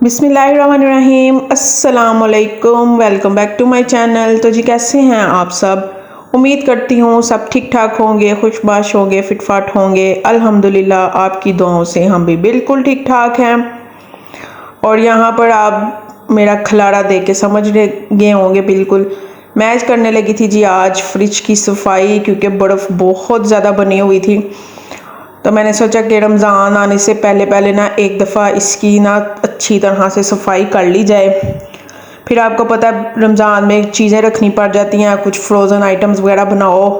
बिस्मिल्लाहिर्रहमानिर्रहीम अस्सलाम वालेकुम। Welcome back to my channel. तो जी कैसे हैं आप सब? उम्मीद करती हूँ सब ठीक ठाक होंगे, खुशबाश होंगे, फिटफाट होंगे। अल्हम्दुलिल्लाह आपकी दुआओं से हम भी बिल्कुल ठीक ठाक हैं। और यहाँ पर आप मेरा खलारा देख के समझ गए होंगे बिल्कुल। मैं करने लगी थी जी आज फ्रिज की सफाई, क्योंकि बर्फ़ बहुत ज़्यादा बनी हुई थी। तो मैंने सोचा कि रमज़ान आने से पहले पहले ना एक दफ़ा इसकी ना अच्छी तरह से सफाई कर ली जाए। फिर आपको पता है रमज़ान में चीज़ें रखनी पड़ जाती हैं, कुछ फ्रोज़न आइटम्स वगैरह बनाओ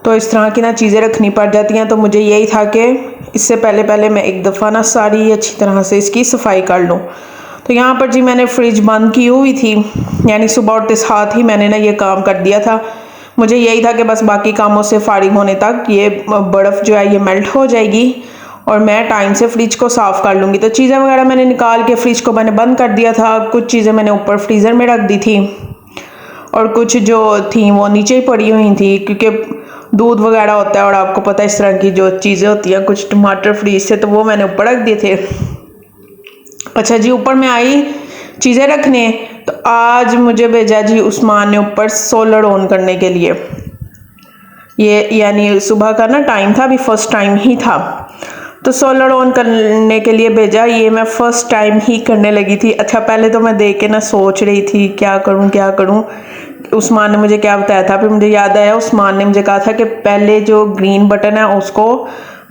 तो इस तरह की ना चीज़ें रखनी पड़ जाती हैं। तो मुझे यही था कि इससे पहले पहले मैं एक दफ़ा ना सारी अच्छी तरह से इसकी सफाई कर लूँ। तो यहाँ पर जी मैंने फ्रिज बंद की हुई थी, यानी सुबह उठते साथ ही मैंने ना ये काम कर दिया था। मुझे यही था कि बस बाकी कामों से फारिग होने तक ये बर्फ़ जो है ये मेल्ट हो जाएगी और मैं टाइम से फ्रिज को साफ़ कर लूँगी। तो चीज़ें वगैरह मैंने निकाल के फ्रिज को मैंने बंद कर दिया था। कुछ चीज़ें मैंने ऊपर फ्रीज़र में रख दी थी और कुछ जो थी वो नीचे ही पड़ी हुई थी, क्योंकि दूध वगैरह होता है और आपको पता है इस तरह की जो चीज़ें होती हैं। कुछ टमाटर फ्रीज से तो वो मैंने ऊपर रख दिए थे। अच्छा जी, ऊपर मैं आई चीज़ें रखने, तो आज मुझे भेजा जी उस्मान ने ऊपर सोलर ऑन करने के लिए। ये यानी सुबह का ना टाइम था, अभी फर्स्ट टाइम ही था, तो सोलर ऑन करने के लिए भेजा। ये मैं फर्स्ट टाइम ही करने लगी थी। अच्छा, पहले तो मैं देख के ना सोच रही थी क्या करूं क्या करूं। उस्मान ने मुझे क्या बताया था, फिर मुझे याद आया उस्मान ने मुझे कहा था कि पहले जो ग्रीन बटन है उसको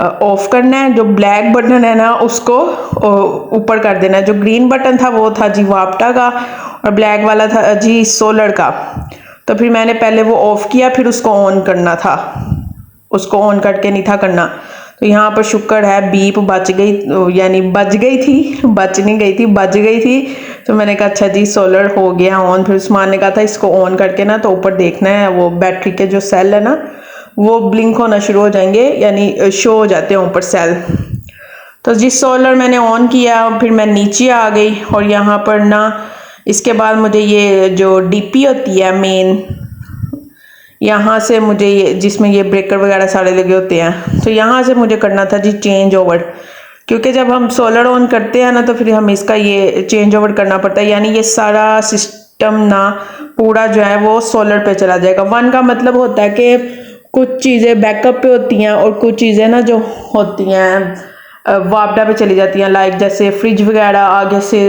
ऑफ करना है, जो ब्लैक बटन है ना उसको ऊपर कर देना है। जो ग्रीन बटन था वो था जी वापटा का और ब्लैक वाला था जी सोलर का। तो फिर मैंने पहले वो ऑफ किया, फिर उसको ऑन करना था, उसको ऑन करके नहीं था करना। तो यहाँ पर शुक्र है बीप बच गई, यानी बच गई थी, बच नहीं गई थी, बच गई थी। तो मैंने कहा अच्छा जी सोलर हो गया ऑन। फिर उस्मान ने कहा था इसको ऑन करके ना तो ऊपर देखना है वो बैटरी के जो सेल है ना वो ब्लिंक होना शुरू हो जाएंगे, यानी शो हो जाते हैं ऊपर सेल। तो जी सोलर मैंने ऑन किया, फिर मैं नीचे आ गई और यहाँ पर ना इसके बाद मुझे ये जो डीपी होती है मेन, यहाँ से मुझे ये जिसमें ये ब्रेकर वगैरह सारे लगे होते हैं, तो यहाँ से मुझे करना था जी चेंज ओवर। क्योंकि जब हम सोलर ऑन करते हैं ना तो फिर हम इसका ये चेंज ओवर करना पड़ता है, यानी ये सारा सिस्टम ना पूरा जो है वो सोलर पे चला जाएगा। वन का मतलब होता है कि कुछ चीज़ें बैकअप पे होती हैं और कुछ चीज़ें ना जो होती हैं वापडा पे चली जाती हैं। लाइक जैसे फ्रिज वगैरह आगे से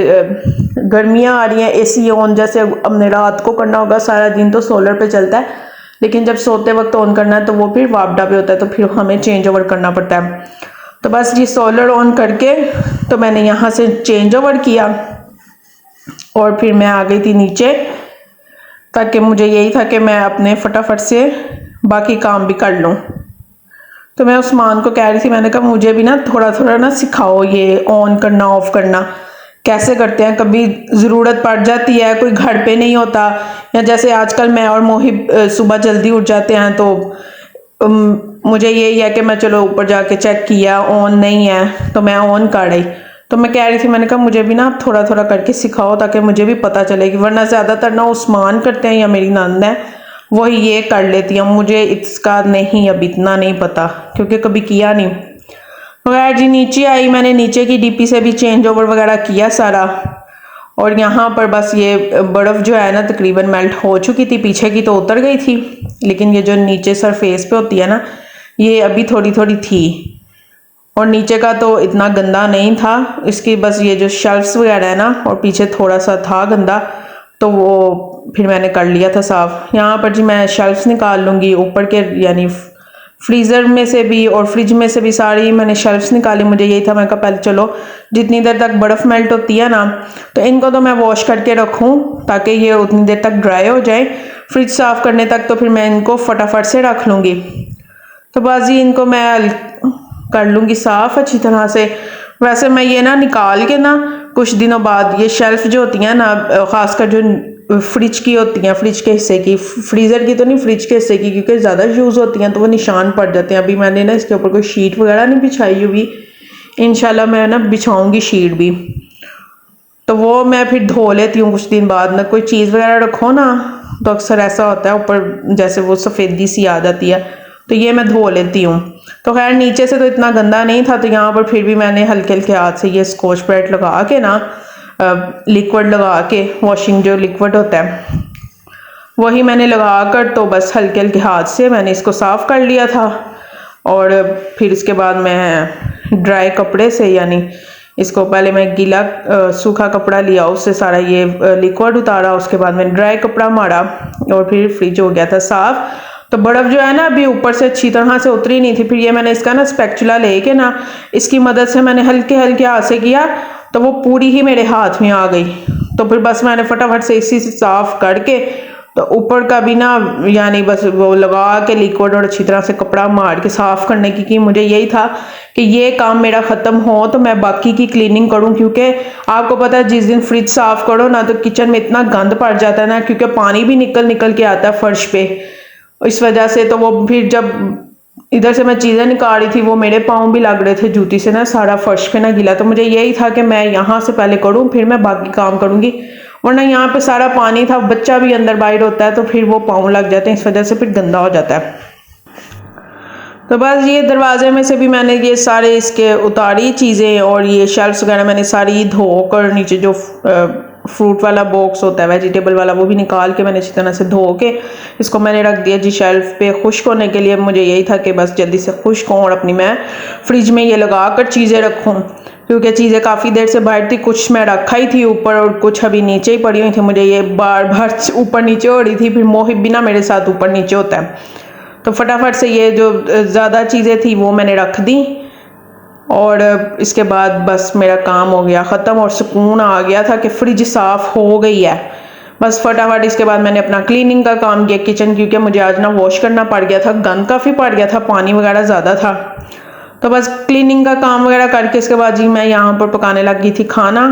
गर्मियाँ आ रही हैं, एसी ऑन जैसे हमने रात को करना होगा, सारा दिन तो सोलर पे चलता है, लेकिन जब सोते वक्त ऑन करना है तो वो फिर वापडा पे होता है, तो फिर हमें चेंज ओवर करना पड़ता है। तो बस ये सोलर ऑन करके तो मैंने यहाँ से चेंज ओवर किया और फिर मैं आ गई थी नीचे, ताकि मुझे यही था कि मैं अपने फटाफट से बाकी काम भी कर लूँ। तो मैं उस्मान को कह रही थी, मैंने कहा मुझे भी ना थोड़ा थोड़ा ना सिखाओ ये ऑन करना ऑफ करना कैसे करते हैं। कभी ज़रूरत पड़ जाती है, कोई घर पे नहीं होता, या जैसे आजकल मैं और मोहिब सुबह जल्दी उठ जाते हैं तो मुझे यही है कि मैं चलो ऊपर जाके चेक किया ऑन नहीं है तो मैं ऑन कर रही। तो मैं कह रही थी, मैंने कहा मुझे भी ना थोड़ा थोड़ा करके सिखाओ ताकि मुझे भी पता चलेगी, वरना ज़्यादातर ना उस्मान करते हैं या मेरी नंद है वही ये कर लेती हैं। मुझे इसका नहीं, अब इतना नहीं पता क्योंकि कभी किया नहीं। वगैरह जी नीचे आई, मैंने नीचे की डीपी से भी चेंज ओवर वगैरह किया सारा, और यहाँ पर बस ये बर्फ़ जो है ना तकरीबन मेल्ट हो चुकी थी। पीछे की तो उतर गई थी, लेकिन ये जो नीचे सरफेस पे होती है ना ये अभी थोड़ी थोड़ी थी, और नीचे का तो इतना गंदा नहीं था। इसकी बस ये जो शेल्फ्स वगैरह है ना और पीछे थोड़ा सा था गंदा, तो वो फिर मैंने कर लिया था साफ़। यहाँ पर जी मैं शेल्फ्स निकाल लूँगी ऊपर के, यानी फ्रीज़र में से भी और फ्रिज में से भी सारी मैंने शेल्फ्स निकाली। मुझे यही था, मैं कहा पहले चलो जितनी देर तक बर्फ़ मेल्ट होती है ना तो इनको तो मैं वॉश करके रखूँ ताकि ये उतनी देर तक ड्राई हो जाए, फ्रिज साफ़ करने तक तो फिर मैं इनको फटाफट से रख लूँगी। तो बस जी इनको मैं कर लूँगी साफ़ अच्छी तरह से। वैसे मैं ये ना निकाल के ना कुछ दिनों बाद ये शेल्फ़ जो होती हैं ना, ख़ासकर जो फ्रिज की होती हैं, फ्रिज के हिस्से की, फ्रीज़र की तो नहीं, फ्रिज के हिस्से की, क्योंकि ज़्यादा यूज़ होती हैं तो वो निशान पड़ जाते हैं। अभी मैंने ना इसके ऊपर कोई शीट वगैरह नहीं बिछाई हुई, इंशाल्लाह मैं ना बिछाऊँगी शीट भी, तो वो मैं फिर धो लेती हूँ कुछ दिन बाद। ना कोई चीज़ वगैरह रखो ना तो अक्सर ऐसा होता है ऊपर जैसे वो सफ़ेदी सी आ जाती है, तो ये मैं धो लेती हूँ। तो खैर नीचे से तो इतना गंदा नहीं था, तो यहाँ पर फिर भी मैंने हल्के हल्के हाथ से ये स्कॉच ब्राइट लगा के ना लिक्विड लगा के, वॉशिंग जो लिक्विड होता है वही मैंने लगा कर तो बस हल्के हल्के हाथ से मैंने इसको साफ़ कर लिया था। और फिर इसके बाद मैं ड्राई कपड़े से, यानी इसको पहले मैं गीला सूखा कपड़ा लिया, उससे सारा ये लिक्विड उतारा, उसके बाद मैंने ड्राई कपड़ा मारा और फिर फ्रिज हो गया था साफ़। तो बर्फ़ जो है ना अभी ऊपर से अच्छी तरह से उतरी नहीं थी। फिर ये मैंने इसका ना स्पैचुला लेके ना इसकी मदद से मैंने हल्के हल्के हाथ से किया तो वो पूरी ही मेरे हाथ में आ गई। तो फिर बस मैंने फटाफट से इसी से साफ़ करके तो ऊपर का भी ना यानी बस वो लगा के लिक्विड और अच्छी तरह से कपड़ा मार के साफ़ करने की कि मुझे यही था कि ये काम मेरा ख़त्म हो तो मैं बाकी की क्लीनिंग करूं। क्योंकि आपको पता है जिस दिन फ्रिज साफ़ करो ना तो किचन में इतना गंद पड़ जाता है ना, क्योंकि पानी भी निकल निकल के आता है फर्श पे, इस वजह से। तो वो फिर जब इधर से मैं चीज़ें निकाल रही थी वो मेरे पाँव भी लग रहे थे जूती से ना, सारा फर्श पे ना गिला। तो मुझे यही था कि मैं यहाँ से पहले करूँ फिर मैं बाकी काम करूँगी, वरना यहाँ पे सारा पानी था, बच्चा भी अंदर बाहर होता है तो फिर वो पाँव लग जाते हैं, इस वजह से फिर गंदा हो जाता है। तो बस ये दरवाजे में से भी मैंने ये सारे इसके उतारी चीज़ें और ये शेल्फ्स वगैरह मैंने सारी धोकर, नीचे जो फ्रूट वाला बॉक्स होता है वेजिटेबल वाला वो भी निकाल के मैंने अच्छी तरह से धो के इसको मैंने रख दिया जी शेल्फ पे खुश्क होने के लिए। मुझे यही था कि बस जल्दी से खुश्क हों और अपनी मैं फ्रिज में ये लगा कर चीज़ें रखूँ, क्योंकि चीज़ें काफ़ी देर से बाहर थी, कुछ मैं रखा ही थी ऊपर और कुछ अभी नीचे ही पड़ी हुई थी। मुझे ये बार बार ऊपर नीचे हो रही थी, फिर मोहिब भी ना मेरे साथ ऊपर नीचे होता है, तो फटाफट से ये जो ज़्यादा चीज़ें थी वो मैंने रख दी और इसके बाद बस मेरा काम हो गया ख़त्म और सुकून आ गया था कि फ्रिज साफ़ हो गई है। बस फटाफट इसके बाद मैंने अपना क्लीनिंग का काम किया किचन, क्योंकि मुझे आज ना वॉश करना पड़ गया था, गंद काफ़ी पड़ गया था, पानी वगैरह ज़्यादा था। तो बस क्लीनिंग का काम वगैरह करके इसके बाद जी मैं यहाँ पर पकाने लगी थी खाना।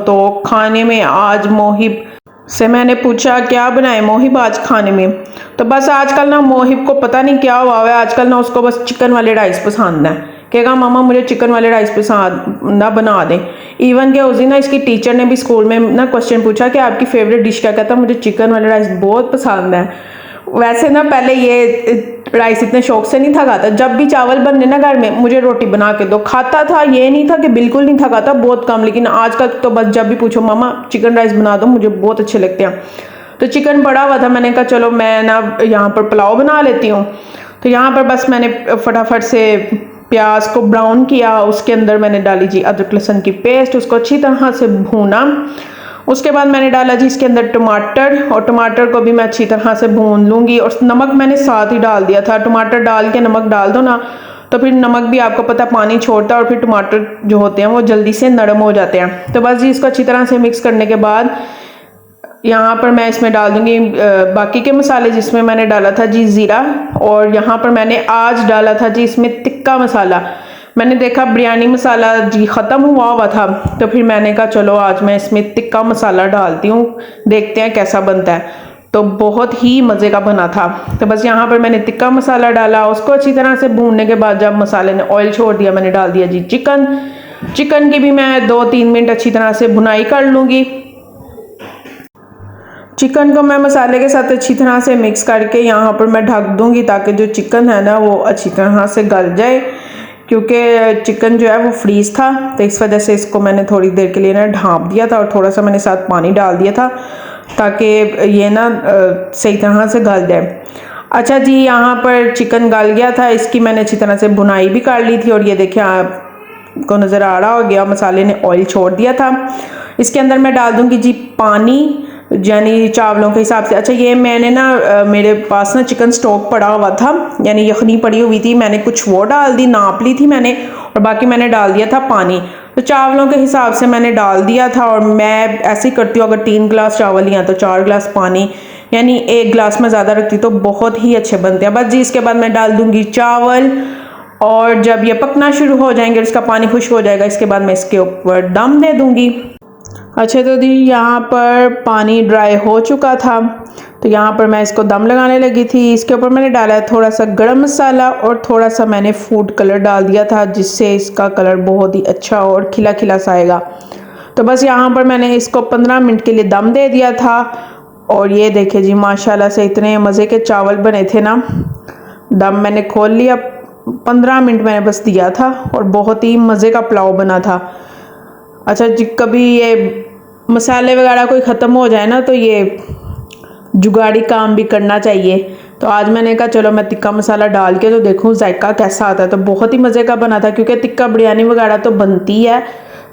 तो खाने में आज मोहिब से मैंने पूछा क्या बनाए मोहिब आज खाने में, तो बस आजकल ना मोहिब को पता नहीं क्या हुआ है, आजकल ना उसको बस चिकन वाले राइस पसंद है। कहेगा मामा मुझे चिकन वाले राइस पसंद ना बना दें। इवन के उस दिन ना इसकी टीचर ने भी स्कूल में ना क्वेश्चन पूछा कि आपकी फेवरेट डिश क्या, कहता मुझे चिकन वाले राइस बहुत पसंद है। वैसे ना पहले ये राइस इतने शौक से नहीं था खाता, जब भी चावल बनने ना घर में मुझे रोटी बना के दो खाता था, ये नहीं था कि बिल्कुल नहीं था खाता, बहुत कम। लेकिन आजकल तो बस जब भी पूछो मामा चिकन राइस बना दो, मुझे बहुत अच्छे लगते हैं। तो चिकन पड़ा हुआ था, मैंने कहा चलो मैं ना यहाँ पर पुलाव बना लेती हूँ। तो यहाँ पर बस मैंने फटाफट से प्याज को ब्राउन किया, उसके अंदर मैंने डाली जी अदरक लहसुन की पेस्ट, उसको अच्छी तरह से भूना। उसके बाद मैंने डाला जी इसके अंदर टमाटर, और टमाटर को भी मैं अच्छी तरह से भून लूँगी। और नमक मैंने साथ ही डाल दिया था, टमाटर डाल के नमक डाल दो ना तो फिर नमक भी आपको पता पानी छोड़ता है और फिर टमाटर जो होते हैं वो जल्दी से नरम हो जाते हैं। तो बस जी इसको अच्छी तरह से मिक्स करने के बाद यहाँ पर मैं इसमें डाल दूँगी बाकी के मसाले, जिसमें मैंने डाला था जी ज़ीरा, और यहाँ पर मैंने आज डाला था जी इसमें तिक्का मसाला। मैंने देखा बिरयानी मसाला जी ख़त्म हुआ था, तो फिर मैंने कहा चलो आज मैं इसमें तिक्का मसाला डालती हूँ, देखते हैं कैसा बनता है। तो बहुत ही मज़े का बना था। तो बस यहाँ पर मैंने तिक्का मसाला डाला, उसको अच्छी तरह से भूनने के बाद जब मसाले ने ऑयल छोड़ दिया मैंने डाल दिया जी चिकन। चिकन की भी मैं 2-3 मिनट अच्छी तरह से भुनाई कर लूँगी। चिकन को मैं मसाले के साथ अच्छी तरह से मिक्स करके यहाँ पर मैं ढक दूँगी ताकि जो चिकन है ना वो अच्छी तरह से गल जाए, क्योंकि चिकन जो है वो फ्रीज़ था, तो इस वजह से इसको मैंने थोड़ी देर के लिए ना ढाँप दिया था और थोड़ा सा मैंने साथ पानी डाल दिया था ताकि ये ना सही तरह से गल जाए। अच्छा जी यहाँ पर चिकन गल गया था, इसकी मैंने अच्छी तरह से भुनाई भी कर ली थी और ये देखिए आपको नज़र आ रहा हो गया मसाले ने ऑयल छोड़ दिया था। इसके अंदर मैं डाल दूँगी जी पानी, यानी चावलों के हिसाब से। अच्छा ये मैंने ना मेरे पास ना चिकन स्टॉक पड़ा हुआ था, यानी यखनी पड़ी हुई थी, मैंने कुछ वो डाल दी, नाप ली थी मैंने, और बाकी मैंने डाल दिया था पानी। तो चावलों के हिसाब से मैंने डाल दिया था, और मैं ऐसे ही करती हूँ अगर 3 गिलास चावल लिया तो 4 गिलास पानी, यानी 1 गिलास में ज़्यादा रखती तो बहुत ही अच्छे बनते हैं। बस जी इसके बाद मैं डाल दूँगी चावल, और जब ये पकना शुरू हो जाएंगे इसका पानी खुश्क हो जाएगा, इसके बाद मैं इसके ऊपर दम दे दूँगी। अच्छा तो दी यहाँ पर पानी ड्राई हो चुका था, तो यहाँ पर मैं इसको दम लगाने लगी थी। इसके ऊपर मैंने डाला है थोड़ा सा गरम मसाला और थोड़ा सा मैंने फूड कलर डाल दिया था, जिससे इसका कलर बहुत ही अच्छा और खिला खिला सा आएगा। तो बस यहाँ पर मैंने इसको 15 मिनट के लिए दम दे दिया था, और ये देखिए जी माशाल्लाह से इतने मज़े के चावल बने थे ना। दम मैंने खोल लिया, 15 मिनट मैंने बस दिया था और बहुत ही मज़े का पुलाव बना था। अच्छा जी कभी ये मसाले वगैरह कोई ख़त्म हो जाए ना तो ये जुगाड़ी काम भी करना चाहिए। तो आज मैंने कहा चलो मैं टिक्का मसाला डाल के तो देखूँ जायका कैसा आता है। तो बहुत ही मज़े का बना था, क्योंकि टिक्का बिरयानी वगैरह तो बनती है,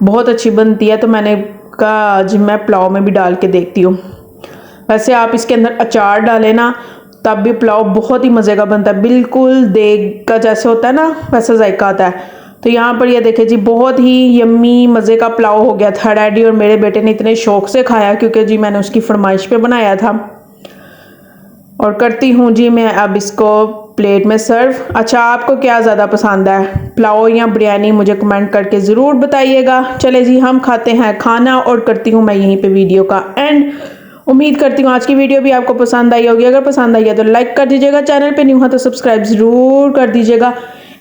बहुत अच्छी बनती है। तो मैंने कहा आज मैं पुलाव में भी डाल के देखती हूँ। वैसे आप इसके अंदर अचार डालें ना तब भी पुलाव बहुत ही मज़े का बनता है, बिल्कुल देग का जैसे होता है ना वैसा जायका आता है। तो यहाँ पर ये देखे जी बहुत ही यम्मी मज़े का पुलाव हो गया था। डैडी और मेरे बेटे ने इतने शौक से खाया क्योंकि जी मैंने उसकी फरमाइश पे बनाया था। और करती हूँ जी मैं अब इसको प्लेट में सर्व। अच्छा, आपको क्या ज़्यादा पसंद है, पुलाव या बिरयानी, मुझे कमेंट करके ज़रूर बताइएगा। चले जी हम खाते हैं खाना और करती हूँ मैं यहीं पे वीडियो का एंड। उम्मीद करती हूँ आज की वीडियो भी आपको पसंद आई होगी। अगर पसंद आई है तो लाइक कर दीजिएगा, चैनल पे न्यू है तो सब्सक्राइब ज़रूर कर दीजिएगा।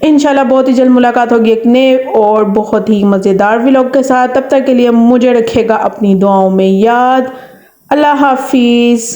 इंशाल्लाह बहुत ही जल्द मुलाकात होगी एक नए और बहुत ही मज़ेदार व्लॉग के साथ। तब तक के लिए मुझे रखेगा अपनी दुआओं में याद। अल्लाह हाफिज़।